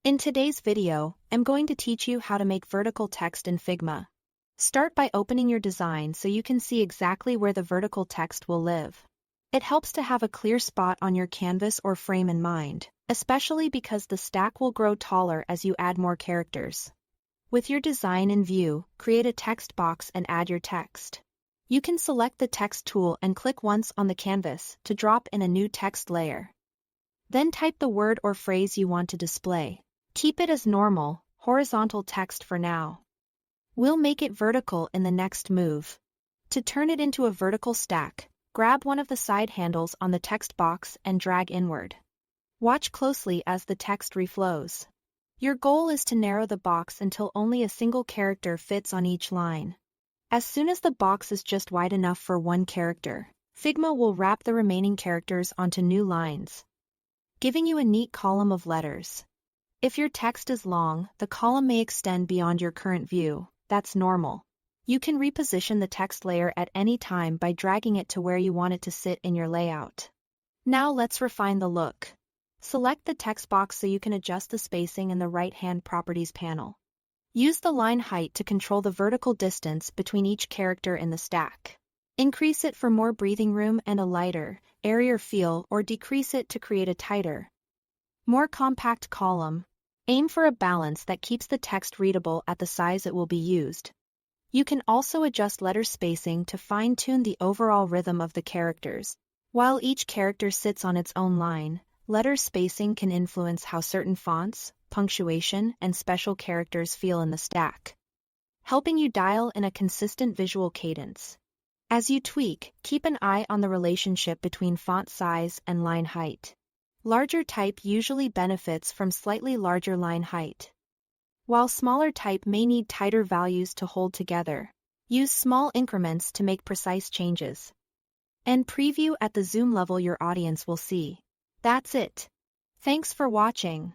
In today's video, I'm going to teach you how to make vertical text in Figma. Start by opening your design so you can see exactly where the vertical text will live. It helps to have a clear spot on your canvas or frame in mind, especially because the stack will grow taller as you add more characters. With your design in view, create a text box and add your text. You can select the text tool and click once on the canvas to drop in a new text layer. Then type the word or phrase you want to display. Keep it as normal, horizontal text for now. We'll make it vertical in the next move. To turn it into a vertical stack, grab one of the side handles on the text box and drag inward. Watch closely as the text reflows. Your goal is to narrow the box until only a single character fits on each line. As soon as the box is just wide enough for one character, Figma will wrap the remaining characters onto new lines, giving you a neat column of letters. If your text is long, the column may extend beyond your current view. That's normal. You can reposition the text layer at any time by dragging it to where you want it to sit in your layout. Now let's refine the look. Select the text box so you can adjust the spacing in the right-hand properties panel. Use the line height to control the vertical distance between each character in the stack. Increase it for more breathing room and a lighter, airier feel, or decrease it to create a tighter, more compact column. Aim for a balance that keeps the text readable at the size it will be used. You can also adjust letter spacing to fine-tune the overall rhythm of the characters. While each character sits on its own line, letter spacing can influence how certain fonts, punctuation, and special characters feel in the stack, helping you dial in a consistent visual cadence. As you tweak, keep an eye on the relationship between font size and line height. Larger type usually benefits from slightly larger line height, while smaller type may need tighter values to hold together. Use small increments to make precise changes, and preview at the zoom level your audience will see. That's it. Thanks for watching.